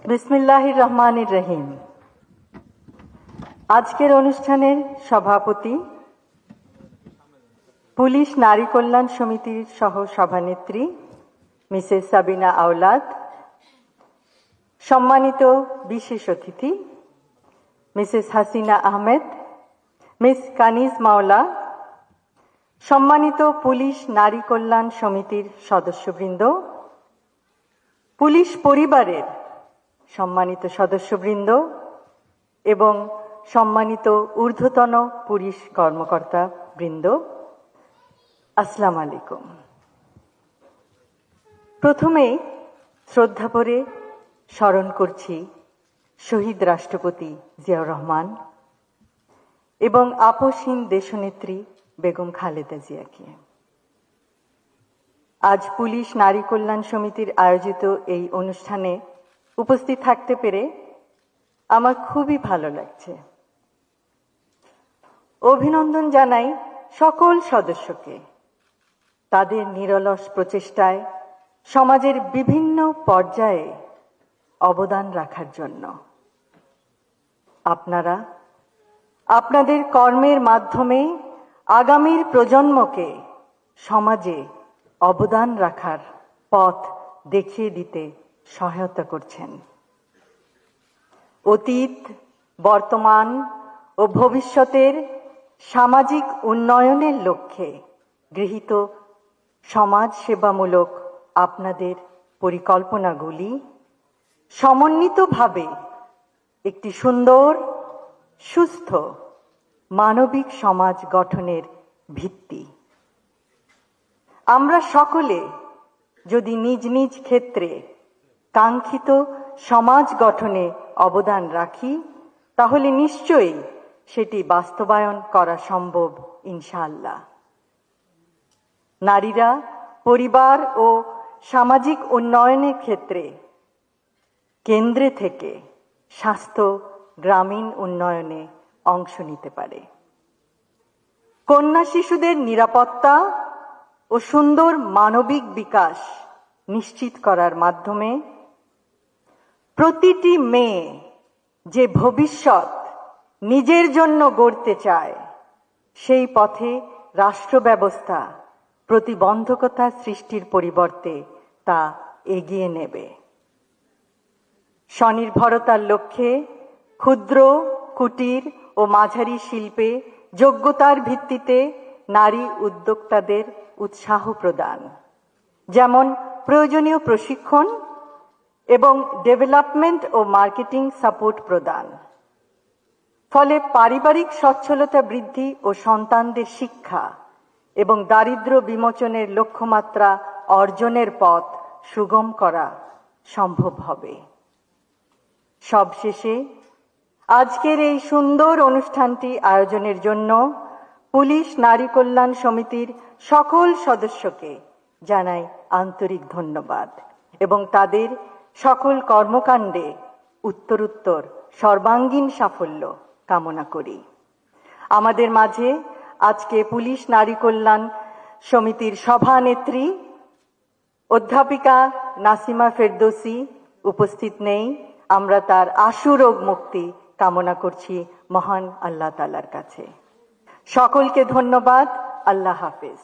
বিসমিল্লাহির রহমানির রহিম। আজকের অনুষ্ঠানের সভাপতি, পুলিশ নারী কল্যাণ সমিতির সহ সভানেত্রী মিসেস সাবিনা আওলাদ, সম্মানিত বিশেষ অতিথি মিসেস হাসিনা আহমেদ, মিস কানিজ মাওলা, সম্মানিত পুলিশ নারী কল্যাণ সমিতির সদস্যবৃন্দ, পুলিশ পরিবারের সম্মানিত সদস্যবৃন্দ এবং সম্মানিত ঊর্ধ্বতন পুলিশ কর্মকর্তা বৃন্দ, আসসালামু আলাইকুম। প্রথমেই শ্রদ্ধা ভরে স্মরণ করছি শহীদ রাষ্ট্রপতি জিয়াউর রহমান এবং আপসহীন দেশনেত্রী বেগম খালেদা জিয়াকে। আজ পুলিশ নারী কল্যাণ সমিতির আয়োজিত এই অনুষ্ঠানে উপস্থিত থাকতে পেরে আমার খুবই ভালো লাগছে। অভিনন্দন জানাই সকল সদস্যকে তাদের নিরলস প্রচেষ্টায় সমাজের বিভিন্ন পর্যায়ে অবদান রাখার জন্য। আপনারা আপনাদের কর্মের মাধ্যমে আগামীর প্রজন্মকে সমাজে অবদান রাখার পথ দেখিয়ে দিতে সহায়তা করছেন। অতীত, বর্তমান ও ভবিষ্যতের সামাজিক উন্নয়নের লক্ষ্যে গৃহীত সমাজ সেবামূলক আপনাদের পরিকল্পনাগুলি সমন্বিতভাবে একটি সুন্দর, সুস্থ, মানবিক সমাজ গঠনের ভিত্তি। আমরা সকলে যদি নিজ নিজ ক্ষেত্রে কাঙ্ক্ষিত সমাজ গঠনে অবদান রাখি, তাহলে নিশ্চয়ই সেটি বাস্তবায়ন করা সম্ভব ইনশাআল্লাহ। নারীরা পরিবার ও সামাজিক উন্নয়নের ক্ষেত্রে কেন্দ্রে থেকে স্বাস্থ্য, গ্রামীণ উন্নয়নে অংশ নিতে পারে। কন্যা শিশুদের নিরাপত্তা ও সুন্দর মানবিক বিকাশ নিশ্চিত করার মাধ্যমে প্রতিটি মেয়ে যে ভবিষ্যৎ নিজের জন্য গড়তে চায়, সেই পথে রাষ্ট্র ব্যবস্থা প্রতিবন্ধকতা সৃষ্টির পরিবর্তে তা এগিয়ে নেবে। স্বনির্ভরতার লক্ষ্যে ক্ষুদ্র, কুটির ও মাঝারি শিল্পে যোগ্যতার ভিত্তিতে নারী উদ্যোক্তাদের উৎসাহ প্রদান, যেমন প্রয়োজনীয় প্রশিক্ষণ এবং ডেভেলপমেন্ট ও মার্কেটিং সাপোর্ট প্রদান। ফলে পারিবারিক সচ্ছলতা বৃদ্ধি ও সন্তানদের শিক্ষা এবং দারিদ্র্য বিমোচনের লক্ষ্যমাত্রা অর্জনের পথ সুগম করা সম্ভব হবে। সবশেষে আজকের এই সুন্দর অনুষ্ঠানটি আয়োজনের জন্য পুলিশ নারী কল্যাণ সমিতির সকল সদস্যকে জানাই আন্তরিক ধন্যবাদ এবং তাদের সকল কর্মকাণ্ডে উত্তরোত্তর সর্বাঙ্গীন সাফল্য কামনা করি। আমাদের মাঝে আজকে পুলিশ নারী কল্যাণ সমিতির সভানেত্রী অধ্যাপিকা নাসিমা ফেরদৌসী উপস্থিত নেই। আমরা তার আশু রোগ মুক্তি কামনা করছি মহান আল্লাহ তাআলার কাছে। সকলকে ধন্যবাদ। আল্লাহ হাফেজ।